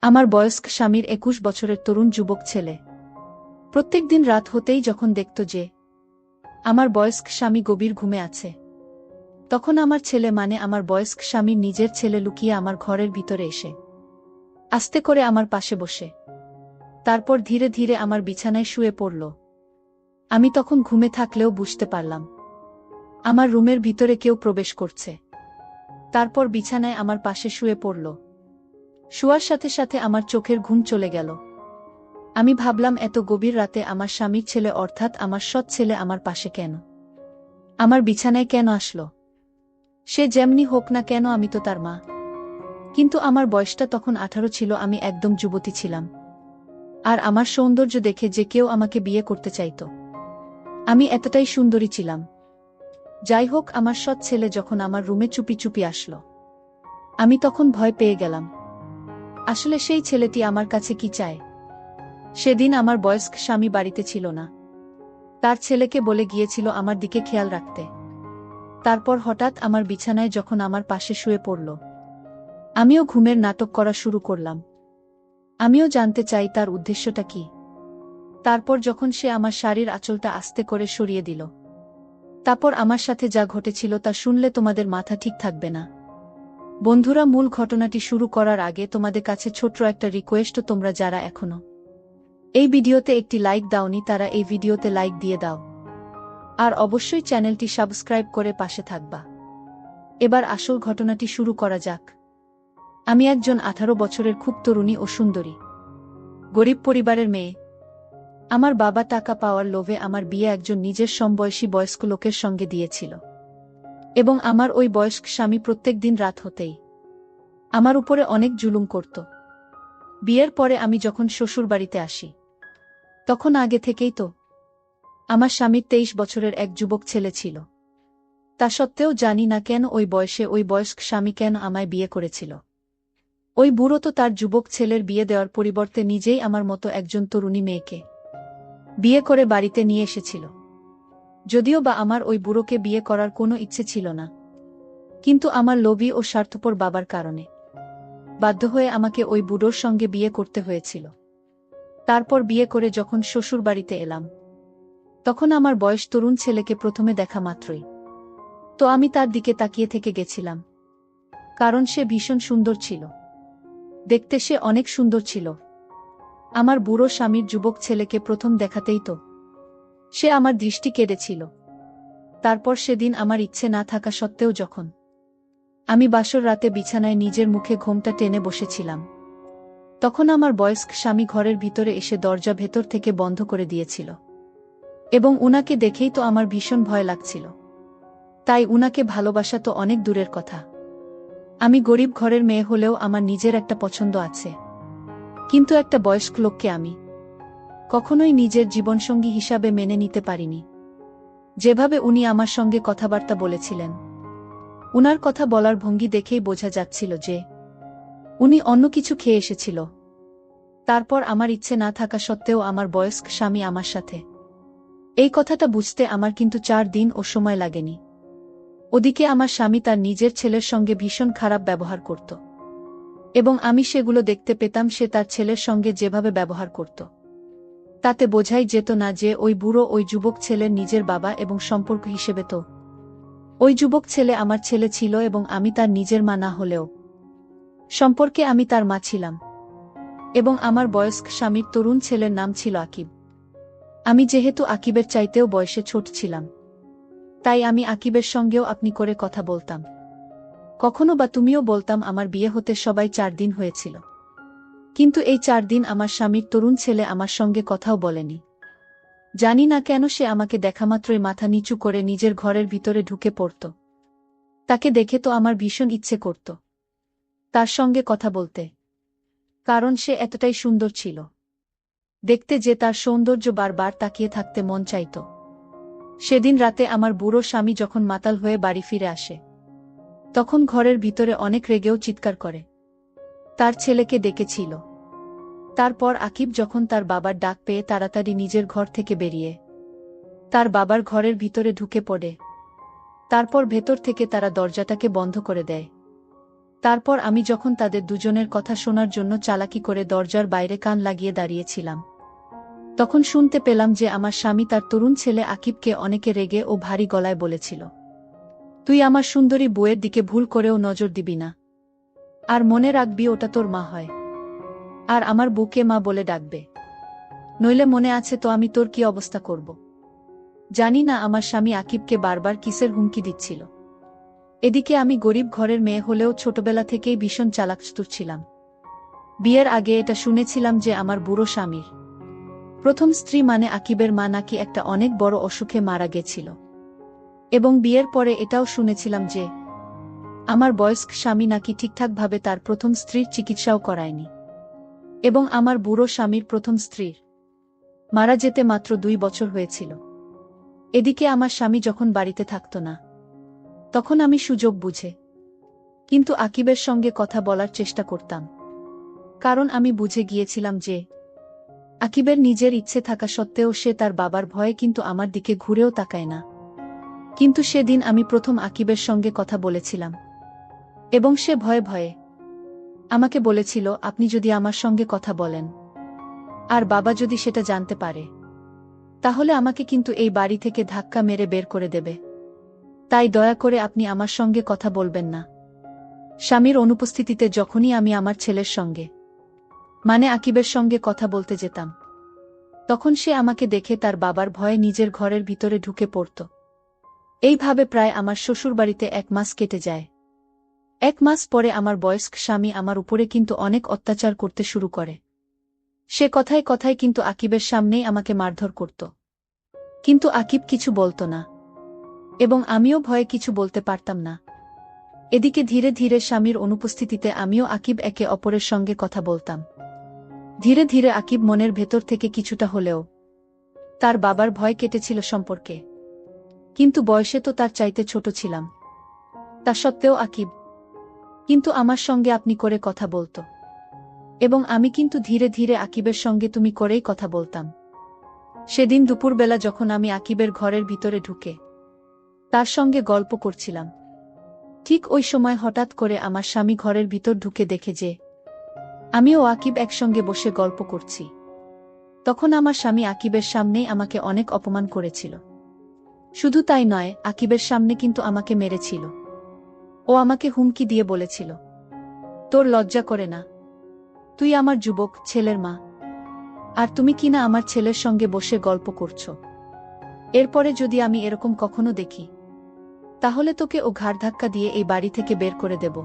আমার বয়স্ক স্বামীর ২১ বছরের তরুণ যুবক ছেলে প্রত্যেক দিন রাত হতেই যখন দেখত যে আমার বয়স্ক স্বামী গভীর ঘুমে আছে, তখন আমার ছেলে মানে আমার বয়স্ক স্বামীর নিজের ছেলে লুকিয়ে আমার ঘরের ভিতরে এসে আস্তে করে আমার পাশে বসে তারপর ধীরে ধীরে আমার বিছানায় শুয়ে পড়ল। আমি তখন ঘুমে থাকলেও বুঝতে পারলাম আমার রুমের ভিতরে কেউ প্রবেশ করছে। তারপর বিছানায় আমার পাশে শুয়ে পড়ল। শোয়ার সাথে সাথে আমার চোখের ঘুম চলে গেল। আমি ভাবলাম এত গভীর রাতে আমার স্বামীর ছেলে অর্থাৎ আমার সৎ ছেলে আমার পাশে কেন, আমার বিছানায় কেন আসলো? সে যেমনি হোক না কেন আমি তো তার মা। কিন্তু আমার বয়সটা তখন 18 ছিল, আমি একদম যুবতী ছিলাম। আর আমার সৌন্দর্য দেখে যে কেউ আমাকে বিয়ে করতে চাইত। আমি এতটাই সুন্দরী ছিলাম। যাই হোক, আমার সৎ ছেলে যখন আমার রুমে চুপি চুপি আসলো, আমি তখন ভয় পেয়ে গেলাম। আসলে সেই ছেলেটি আমার কাছে কি চায়? সেদিন আমার বয়স্ক স্বামী বাড়িতে ছিল না। তার ছেলেকে বলে গিয়েছিল আমার দিকে খেয়াল রাখতে। তারপর হঠাৎ আমার বিছানায় যখন আমার পাশে শুয়ে পড়ল, আমিও ঘুমের নাটক করা শুরু করলাম। আমিও জানতে চাই তার উদ্দেশ্যটা কি। তারপর যখন সে আমার শাড়ির আঁচলটা আস্তে করে সরিয়ে দিল, তারপর আমার সাথে যা ঘটেছিল তা শুনলে তোমাদের মাথা ঠিক থাকবে না। বন্ধুরা, মূল ঘটনাটি শুরু করার আগে তোমাদের কাছে ছোট্ট একটা রিকোয়েস্ট, তোমরা যারা এখনো এই ভিডিওতে একটি লাইক দাওনি তারা এই ভিডিওতে লাইক দিয়ে দাও। আর অবশ্যই চ্যানেলটি সাবস্ক্রাইব করে পাশে থাকবা। এবার আসল ঘটনাটি শুরু করা যাক। আমি একজন 18 বছরের খুব তরুণী ও সুন্দরী গরিব পরিবারের মেয়ে। আমার বাবা টাকা পাওয়ার লোভে আমার বিয়ে একজন নিজের সমবয়সী বয়স্ক লোকের সঙ্গে দিয়েছিল। এবং আমার ওই বয়স্ক স্বামী প্রত্যেক দিন রাত হতেই আমার উপরে অনেক জুলুম করত। বিয়ের পরে আমি যখন শ্বশুরবাড়িতে আসি, তখন আগে থেকেই তো আমার স্বামীর 23 বছরের এক যুবক ছেলে ছিল। তা সত্ত্বেও জানি না কেন ওই বয়সে ওই বয়স্ক স্বামী কেন আমায় বিয়ে করেছিল। ওই বুড়ো তো তার যুবক ছেলের বিয়ে দেওয়ার পরিবর্তে নিজেই আমার মতো একজন তরুণী মেয়েকে বিয়ে করে বাড়িতে নিয়ে এসেছিল। যদিও বা আমার ওই বুড়োকে বিয়ে করার কোনো ইচ্ছে ছিল না, কিন্তু আমার লোভী ও স্বার্থপর বাবার কারণে বাধ্য হয়ে আমাকে ওই বুড়োর সঙ্গে বিয়ে করতে হয়েছিল। তারপর বিয়ে করে যখন শ্বশুরবাড়িতে এলাম, তখন আমার বয়স তরুণ ছেলেকে প্রথমে দেখা মাত্রই তো আমি তার দিকে তাকিয়ে থেকে গেছিলাম, কারণ সে ভীষণ সুন্দর ছিল। দেখতে সে অনেক সুন্দর ছিল। আমার বুড়ো স্বামীর যুবক ছেলেকে প্রথম দেখাতেই তো সে আমার দৃষ্টি কেড়েছিল। তারপর সেদিন আমার ইচ্ছে না থাকা সত্ত্বেও যখন আমি বাসর রাতে বিছানায় নিজের মুখে ঘোমটা টেনে বসেছিলাম, তখন আমার বয়স্ক স্বামী ঘরের ভিতরে এসে দরজা ভেতর থেকে বন্ধ করে দিয়েছিল। এবং উনাকে দেখেই তো আমার ভীষণ ভয় লাগছিল। তাই উনাকে ভালোবাসা তো অনেক দূরের কথা। আমি গরিব ঘরের মেয়ে হলেও আমার নিজের একটা পছন্দ আছে। কিন্তু একটা বয়স্ক লোককে আমি কখনোই নিজের জীবনসঙ্গী হিসাবে মেনে নিতে পারিনি। যেভাবে উনি আমার সঙ্গে কথাবার্তা বলেছিলেন, উনার কথা বলার ভঙ্গি দেখেই বোঝা যাচ্ছিল যে উনি অন্য কিছু খেয়ে এসেছিল। তারপর আমার ইচ্ছে না থাকা সত্ত্বেও আমার বয়স্ক স্বামী আমার সাথে এই কথাটা বুঝতে আমার কিন্তু 4 দিন ও সময় লাগেনি। ওদিকে আমার স্বামী তার নিজের ছেলের সঙ্গে ভীষণ খারাপ ব্যবহার করত। এবং আমি সেগুলো দেখতে পেতাম। সে তার ছেলের সঙ্গে যেভাবে ব্যবহার করত, তাতে বোঝাই যেত না যে ওই বুড়ো ওই যুবক ছেলের নিজের বাবা, এবং সম্পর্ক হিসেবে তো ওই যুবক ছেলে আমার ছেলে ছিল এবং আমি তার নিজের মা না হলেও সম্পর্কে আমি তার মা ছিলাম। এবং আমার বয়স্ক স্বামীর তরুণ ছেলের নাম ছিল আকিব। আমি যেহেতু আকিবের চাইতেও বয়সে ছোট ছিলাম, তাই আমি আকিবের সঙ্গেও আপনি করে কথা বলতাম। কখনো বা তুমিও বলতাম। আমার বিয়ে হতে সবাই 4 দিন হয়েছিল, কিন্তু এই 4 দিন আমার স্বামীর তরুণ ছেলে আমার সঙ্গে কথাও বলেনি। জানি না কেন সে আমাকে দেখামাত্রই মাথা নিচু করে নিজের ঘরের ভিতরে ঢুকে পড়ত। তাকে দেখে তো আমার ভীষণ ইচ্ছে করত তার সঙ্গে কথা বলতে, কারণ সে এতটাই সুন্দর ছিল দেখতে যে তার সৌন্দর্য বারবার তাকিয়ে থাকতে মন চাইত। সেদিন রাতে আমার বুড়ো স্বামী যখন মাতাল হয়ে বাড়ি ফিরে আসে, তখন ঘরের ভিতরে অনেক রেগেও চিৎকার করে তার ছেলেকে ডেকেছিল। তারপর আকিব যখন তার বাবার ডাক পেয়ে তাড়াতাড়ি নিজের ঘর থেকে বেরিয়ে তার বাবার ঘরের ভিতরে ঢুকে পড়ে। তারপর ভেতর থেকে তারা দরজাটাকে বন্ধ করে দেয়। তারপর আমি যখন তাদের দুজনের কথা শোনার জন্য চালাকি করে দরজার বাইরে কান লাগিয়ে দাঁড়িয়েছিলাম, তখন শুনতে পেলাম যে আমার স্বামী তার তরুণ ছেলে আকিবকে অনেকে রেগে ও ভারী গলায় বলেছিল, তুই আমার সুন্দরী বউয়ের দিকে ভুল করেও নজর দিবি না, আর মনে রাখবি ওটা তোর মা হয়, আর আমার বউকে মা বলে ডাকবে, নইলে মনে আছে তো আমি তোর কি অবস্থা করব। জানি না আমার স্বামী আকিবকে বারবার কিসের হুমকি দিচ্ছিল। এদিকে আমি গরিব ঘরের মেয়ে হলেও ছোটবেলা থেকেই ভীষণ চালাকচতুর ছিলাম। বিয়ের আগে এটা শুনেছিলাম যে আমার বুড়ো স্বামীর প্রথম স্ত্রী মানে আকিবের মা নাকি একটা অনেক বড় অসুখে মারা গেছিল, এবং বিয়ের পরে এটাও শুনেছিলাম যে আমার বয়স্ক স্বামী নাকি ঠিকঠাকভাবে তার প্রথম স্ত্রীর চিকিৎসাও করায়নি, এবং আমার বুড়ো স্বামীর প্রথম স্ত্রীর মারা যেতে মাত্র 2 বছর হয়েছিল। এদিকে আমার স্বামী যখন বাড়িতে থাকত না, তখন আমি সুযোগ বুঝে কিন্তু আকিবের সঙ্গে কথা বলার চেষ্টা করতাম, কারণ আমি বুঝে গিয়েছিলাম যে আকিবের নিজের ইচ্ছে থাকা সত্ত্বেও সে তার বাবার ভয়ে কিন্তু আমার দিকে ঘুরেও তাকায় না। কিন্তু সেদিন আমি প্রথম আকিবের সঙ্গে কথা বলেছিলাম, এবং সে ভয়ে ভয়ে আমাকে বলেছিল, আপনি যদি আমার সঙ্গে কথা বলেন আর বাবা যদি সেটা জানতে পারে, তাহলে আমাকে কিন্তু এই বাড়ি থেকে ধাক্কা মেরে বের করে দেবে। তাই দয়া করে আপনি আমার সঙ্গে কথা বলবেন না। স্বামীর অনুপস্থিতিতে যখনই আমি আমার ছেলের সঙ্গে মানে আকিবের সঙ্গে কথা বলতে যেতাম, তখন সে আমাকে দেখে তার বাবার ভয়ে নিজের ঘরের ভিতরে ঢুকে পড়ত। এইভাবে প্রায় আমার শ্বশুরবাড়িতে 1 মাস কেটে যায়। 1 মাস পরে আমার বয়স্ক স্বামী আমার উপরে কিন্তু অনেক অত্যাচার করতে শুরু করে। সে কথায় কথায় কিন্তু আকিবের সামনেই আমাকে মারধর করত। কিন্তু আকিব কিছু বলতো না, এবং আমিও ভয়ে কিছু বলতে পারতাম না। এদিকে ধীরে ধীরে স্বামীর অনুপস্থিতিতে আমিও আকিব একে অপরের সঙ্গে কথা বলতাম। ধীরে ধীরে আকিব মনের ভেতর থেকে কিছুটা হলেও তার বাবার ভয় কেটেছিল সম্পর্কে, কিন্তু বয়সে তো তার চাইতে ছোট ছিলাম। তা সত্ত্বেও আকিব কিন্তু আমার সঙ্গে আপনি করে কথা বলতো, এবং আমি কিন্তু ধীরে ধীরে আকিবের সঙ্গে তুমি করেই কথা বলতাম। সেদিন দুপুরবেলা যখন আমি আকিবের ঘরের ভিতরে ঢুকে তার সঙ্গে গল্প করছিলাম, ঠিক ওই সময় হঠাৎ করে আমার স্বামী ঘরের ভিতর ঢুকে দেখে যে আমি ও আকিব একসঙ্গে বসে গল্প করছি। তখন আমার স্বামী আকিবের সামনেই আমাকে অনেক অপমান করেছিল। শুধু তাই নয়, আকিবের সামনে কিন্তু আমাকে মেরেছিল। ও আমাকে হুমকি দিয়ে বলেছিল, তোর লজ্জা করে না? তুই আমার যুবক ছেলের মা, আর তুমি কিনা আমার ছেলের সঙ্গে বসে গল্প করছো। এরপরে যদি আমি এরকম কখনো দেখি, তাহলে তোকে ও ঘাড় ধাক্কা দিয়ে এই বাড়ি থেকে বের করে দেব।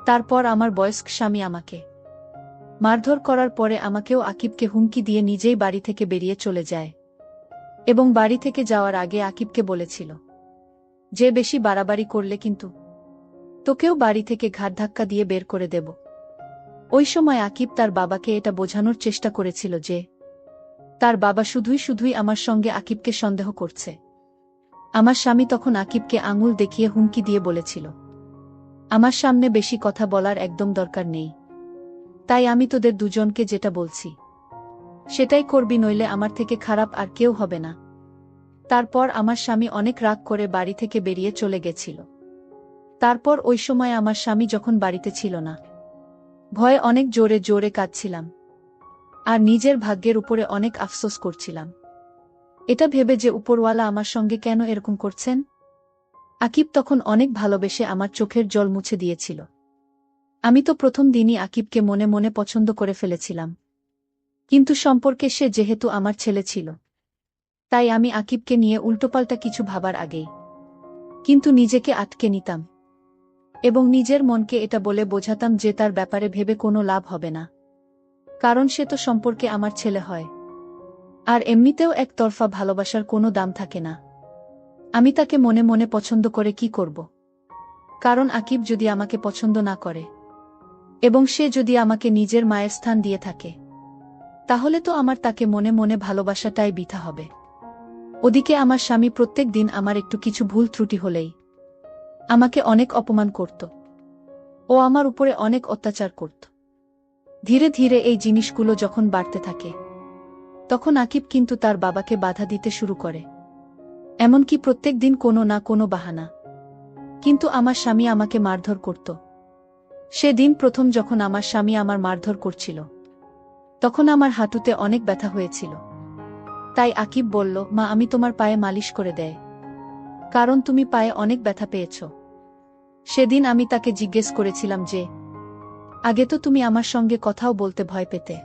তারপর আমার বয়স্ক স্বামী আমাকে মারধর করার পরে আমাকেও আকিবকে হুমকি দিয়ে নিজেই বাড়ি থেকে বেরিয়ে চলে যায়, এবং বাড়ি থেকে যাওয়ার আগে আকিবকে বলেছিল যে বেশি বাড়াবাড়ি করলে কিন্তু তোকেও বাড়ি থেকে ঘাড় ধাক্কা দিয়ে বের করে দেব। ওই সময় আকিব তার বাবাকে এটা বোঝানোর চেষ্টা করেছিল যে তার বাবা শুধুই আমার সঙ্গে আকিবকে সন্দেহ করছে। আমার স্বামী তখন আকিবকে আঙুল দেখিয়ে হুমকি দিয়ে বলেছিল, আমার সামনে বেশি কথা বলার একদম দরকার নেই, তাই আমি তোদের দুজনকে যেটা বলছি সেটাই করবি, নইলে আমার থেকে খারাপ আর কেউ হবে না। তারপর আমার স্বামী অনেক রাগ করে বাড়ি থেকে বেরিয়ে চলে গেছিল। তারপর ওই সময় আমার স্বামী যখন বাড়িতে ছিল না, ভয়ে অনেক জোরে জোরে কাঁদছিলাম, আর নিজের ভাগ্যের উপরে অনেক আফসোস করছিলাম, এটা ভেবে যে উপরওয়ালা আমার সঙ্গে কেন এরকম করছেন। আকিব তখন অনেক ভালোবেসে আমার চোখের জল মুছে দিয়েছিল। আমি তো প্রথম দিনই আকিবকে মনে মনে পছন্দ করে ফেলেছিলাম, কিন্তু সম্পর্কে সে যেহেতু আমার ছেলে ছিল, তাই আমি আকিবকে নিয়ে উল্টোপাল্টা কিছু ভাবার আগেই কিন্তু নিজেকে আটকে নিতাম, এবং নিজের মনকে এটা বলে বোঝাতাম যে তার ব্যাপারে ভেবে কোনো লাভ হবে না, কারণ সে তো সম্পর্কে আমার ছেলে হয়, আর এমনিতেও একতরফা ভালোবাসার কোনো দাম থাকে না। আমি তাকে মনে মনে পছন্দ করে কি করব? কারণ আকিব যদি আমাকে পছন্দ না করে, এবং সে যদি আমাকে নিজের মায়ের স্থান দিয়ে থাকে, তাহলে তো আমার তাকে মনে মনে ভালোবাসাটাই বৃথা হবে। ওদিকে আমার স্বামী প্রত্যেক দিন আমার একটু কিছু ভুল ত্রুটি হলেই আমাকে অনেক অপমান করত। ও আমার উপরে অনেক অত্যাচার করত। ধীরে ধীরে এই জিনিসগুলো যখন বাড়তে থাকে, তখন আকিব কিন্তু তার বাবাকে বাধা দিতে শুরু করে, এমনকি প্রত্যেক দিন কোনো না কোনো বাহানা কিন্তু আমার স্বামী আমাকে মারধর করত। সেদিন প্রথম যখন আমার স্বামী আমার মারধর করছিল, তখন আমার হাঁটুতে অনেক ব্যথা হয়েছিল। তাই আকিব বলল, মা আমি তোমার পায়ে মালিশ করে দেয়, কারণ তুমি পায়ে অনেক ব্যথা পেয়েছ। সেদিন আমি তাকে জিজ্ঞেস করেছিলাম যে, আগে তো তুমি আমার সঙ্গে কথাও বলতে ভয় পেতে,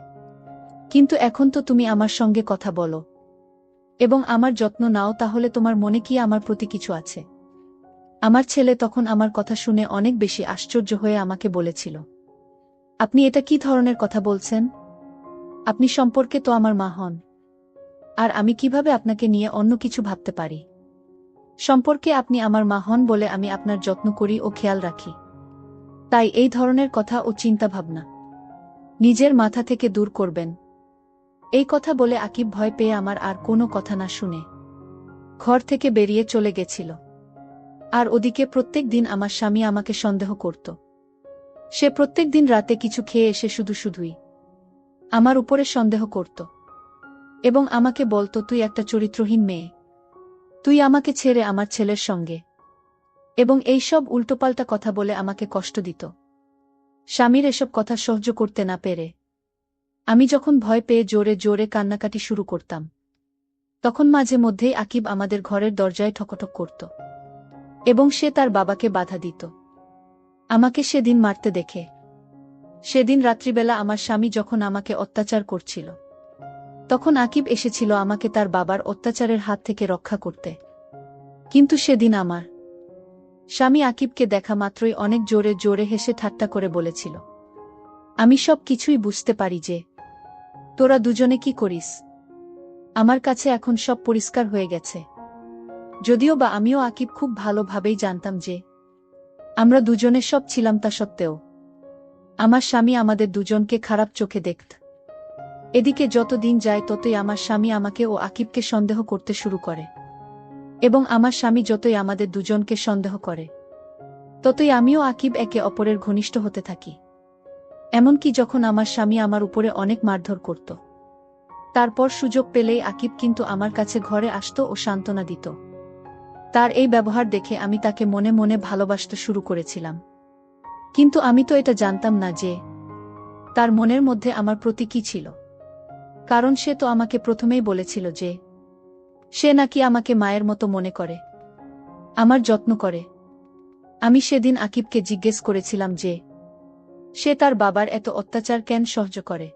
কিন্তু এখন তো তুমি আমার সঙ্গে কথা বলো এবং আমার যত্ন নাও, তাহলে তোমার মনে কি আমার প্রতি কিছু আছে? আমার ছেলে তখন আমার কথা শুনে অনেক বেশি আশ্চর্য হয়ে আমাকে বলেছিল, আপনি এটা কি ধরনের কথা বলছেন? আপনি সম্পর্কে তো আমার মা হন, আর আমি কিভাবে আপনাকে নিয়ে অন্য কিছু ভাবতে পারি? সম্পর্কে আপনি আমার মা হন বলে আমি আপনার যত্ন করি ও খেয়াল রাখি, তাই এই ধরনের কথা ও চিন্তা ভাবনা নিজের মাথা থেকে দূর করবেন। এই কথা বলে আকিব ভয় পেয়ে আমার আর কোনো কথা না শুনে ঘর থেকে বেরিয়ে চলে গেছিল। আর ওদিকে প্রত্যেক দিন আমার স্বামী আমাকে সন্দেহ করত। সে প্রত্যেক দিন রাতে কিছু খেয়ে এসে শুধুই আমার উপরে সন্দেহ করত এবং আমাকে বলতো, তুই একটা চরিত্রহীন মেয়ে, তুই আমাকে ছেড়ে আমার ছেলের সঙ্গে, এবং এই সব উল্টোপাল্টা কথা বলে আমাকে কষ্ট দিত। স্বামীর এসব কথা সহ্য করতে না পেরে আমি যখন ভয় পেয়ে জোরে জোরে কান্নাকাটি শুরু করতাম, তখন মাঝে মধ্যেই আকিব আমাদের ঘরের দরজায় ঠকঠক করত এবং সে তার বাবাকে বাধা দিত আমাকে সেদিন মারতে দেখে। সেদিন রাত্রিবেলা আমার স্বামী যখন আমাকে অত্যাচার করছিল, তখন আকিব এসেছিল আমাকে তার বাবার অত্যাচারের হাত থেকে রক্ষা করতে। কিন্তু সেদিন আমার স্বামী আকিবকে দেখা মাত্রই অনেক জোরে জোরে হেসে ঠাট্টা করে বলেছিল, আমি সব কিছুই বুঝতে পারি যে তোরা দুজনে কি করিস। আমার কাছে এখন সব পরিষ্কার হয়ে গেছে। যদিও বা আমিও আকিব খুব ভালোভাবেই জানতাম যে আমরা দুজনে সব ছিলাম, তা সত্ত্বেও আমার স্বামী আমাদের দুজনকে খারাপ চোখে দেখত। এদিকে যত দিন যায় ততই আমার স্বামী আমাকে ও আকিবকে সন্দেহ করতে শুরু করে, এবং আমার স্বামী যতই আমাদের দুজনকে সন্দেহ করে, ততই আমিও আকিব একে অপরের ঘনিষ্ঠ হতে থাকি। এমনকি যখন আমার স্বামী আমার উপরে অনেক মারধর করত, তারপর সুযোগ পেলেই আকিব কিন্তু আমার কাছে ঘরে আসতো ও সান্ত্বনা দিত। তার এই ব্যবহার দেখে আমি তাকে মনে মনে ভালোবাসতে শুরু করেছিলাম, কিন্তু আমি তো এটা জানতাম না যে তার মনের মধ্যে আমার প্রতি কি ছিল, কারণ সে তো আমাকে প্রথমেই বলেছিল যে সে নাকি আমাকে মায়ের মতো মনে করে, আমার যত্ন করে। আমি সেদিন আকিবকে জিজ্ঞেস করেছিলাম যে সে তার বাবার এত অত্যাচার কেন সহ্য করে।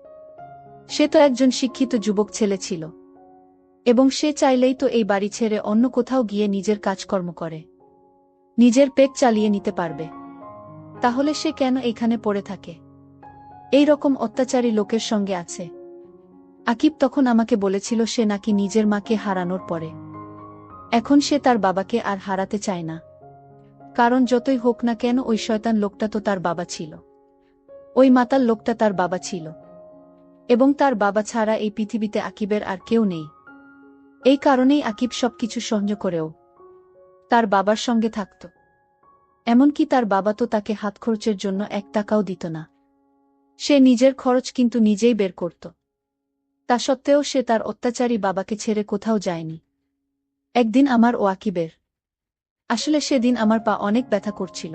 সে তো একজন শিক্ষিত যুবক ছেলে ছিল, এবং সে চাইলেই তো এই বাড়ি ছেড়ে অন্য কোথাও গিয়ে নিজের কাজকর্ম করে নিজের পেট চালিয়ে নিতে পারবে, তাহলে সে কেন এখানে পড়ে থাকে, এই রকম অত্যাচারী লোকের সঙ্গে আছে? আকিব তখন আমাকে বলেছিল সে নাকি নিজের মাকে হারানোর পরে এখন সে তার বাবাকে আর হারাতে চায় না, কারণ যতই হোক না কেন ওই শয়তান লোকটা তো তার বাবা ছিল, ওই মাতাল লোকটা তার বাবা ছিল, এবং তার বাবা ছাড়া এই পৃথিবীতে আকিবের আর কেউ নেই। এই কারণেই আকিব সবকিছু সহ্য করেও তার বাবার সঙ্গে থাকত। এমনকি তার বাবা তো তাকে হাত খরচের জন্য 1 টাকাও দিত না। সে নিজের খরচ কিন্তু নিজেই বের করত। তা সত্ত্বেও সে তার অত্যাচারী বাবাকে ছেড়ে কোথাও যায়নি। একদিন আমার ও আকিবের আসলে সেদিন আমার পা অনেক ব্যথা করছিল,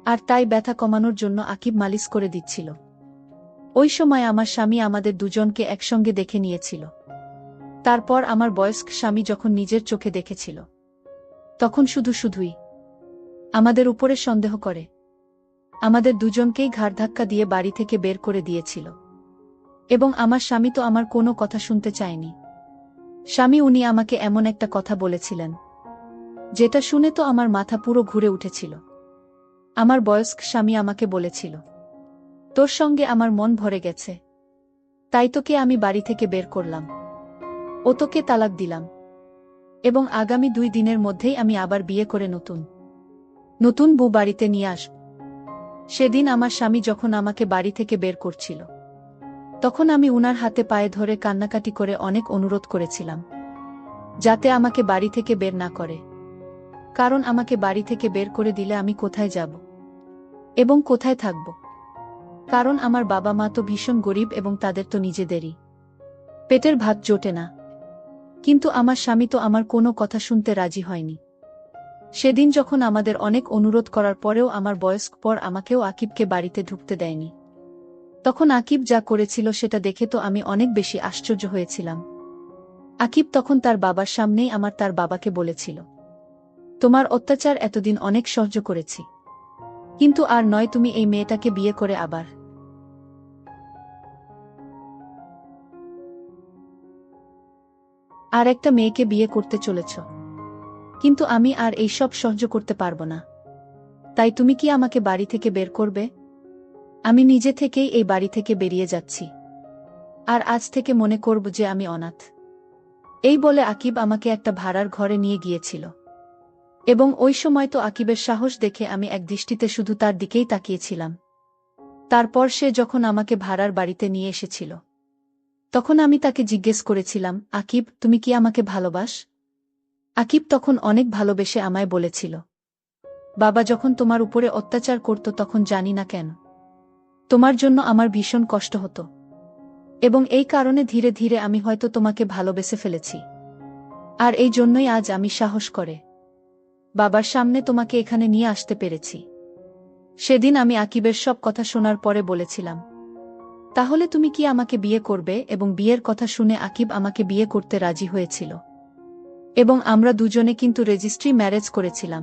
আর তাই ব্যথা কমানোর জন্য আকিব মালিশ করে দিচ্ছিল। ওই সময় আমার স্বামী আমাদের দুজনকে একসঙ্গে দেখে নিয়েছিল। তারপর আমার বয়স্ক স্বামী যখন নিজের চোখে দেখেছিল, তখন শুধুই আমাদের উপরে সন্দেহ করে আমাদের দুজনকেই ঘাড় ধাক্কা দিয়ে বাড়ি থেকে বের করে দিয়েছিল। এবং আমার স্বামী তো আমার কোনো কথা শুনতে চায়নি। উনি আমাকে এমন একটা কথা বলেছিলেন যেটা শুনে তো আমার মাথা পুরো ঘুরে উঠেছিল। আমার বয়স্ক স্বামী আমাকে বলেছিল, তোর সঙ্গে আমার মন ভরে গেছে, তাই তোকে আমি বাড়ি থেকে বের করলাম, ও তোকে তালাক দিলাম, এবং আগামী 2 দিনের মধ্যেই আমি আবার বিয়ে করে নতুন বউ বাড়িতে নিয়ে আসব। সেদিন আমার স্বামী যখন আমাকে বাড়ি থেকে বের করছিল, তখন আমি উনার হাতে পায়ে ধরে কান্নাকাটি করে অনেক অনুরোধ করেছিলাম যাতে আমাকে বাড়ি থেকে বের না করে, কারণ আমাকে বাড়ি থেকে বের করে দিলে আমি কোথায় যাব এবং কোথায় থাকব? কারণ আমার বাবা মা তো ভীষণ গরিব এবং তাদের তো নিজেদেরই পেটের ভাত জোটে না। কিন্তু আমার স্বামী তো আমার কোনো কথা শুনতে রাজি হয়নি। সেদিন যখন আমাদের অনেক অনুরোধ করার পরেও আমার বয়স্ক পর আমাকেও আকিবকে বাড়িতে ঢুকতে দেয়নি, তখন আকিব যা করেছিল সেটা দেখে তো আমি অনেক বেশি আশ্চর্য হয়েছিলাম। আকিব তখন তার বাবার সামনেই তার বাবাকে বলেছিল, তোমার অত্যাচার এতদিন অনেক সহ্য করেছি, কিন্তু আর নয়, তুমি এই মেয়েটাকে বিয়ে করে আবার আর একটা মেয়েকে বিয়ে করতে চলেছ। কিন্তু আমি আর এই সব সহ্য করতে পারব না। তাই তুমি কি আমাকে বাড়ি থেকে বের করবে? আমি নিজে থেকেই এই বাড়ি থেকে বেরিয়ে যাচ্ছি। আর আজ থেকে মনে করব যে আমি অনাথ। এই বলে আকিব আমাকে একটা ভাড়ার ঘরে নিয়ে গিয়েছিল। এবং ওই সময় তো আকিবের সাহস দেখে আমি এক দৃষ্টিতে শুধু তার দিকেই তাকিয়েছিলাম। তারপর সে যখন আমাকে ভাড়ার বাড়িতে নিয়ে এসেছিল, তখন আমি তাকে জিজ্ঞেস করেছিলাম, আকিব, তুমি কি আমাকে ভালোবাস? আকিব তখন অনেক ভালোবেসে আমায় বলেছিল, বাবা যখন তোমার উপরে অত্যাচার করত তখন জানি না কেন তোমার জন্য আমার ভীষণ কষ্ট হতো, এবং এই কারণে ধীরে ধীরে আমি হয়তো তোমাকে ভালোবেসে ফেলেছি। আর এই জন্যই আজ আমি সাহস করে বাবার সামনে তোমাকে এখানে নিয়ে আসতে পেরেছি। সেদিন আমি আকিবের সব কথা শোনার পরে বলেছিলাম, তাহলে তুমি কি আমাকে বিয়ে করবে? এবং বিয়ের কথা শুনে আকিব আমাকে বিয়ে করতে রাজি হয়েছিল, এবং আমরা দুজনে কিন্তু রেজিস্ট্রি ম্যারেজ করেছিলাম।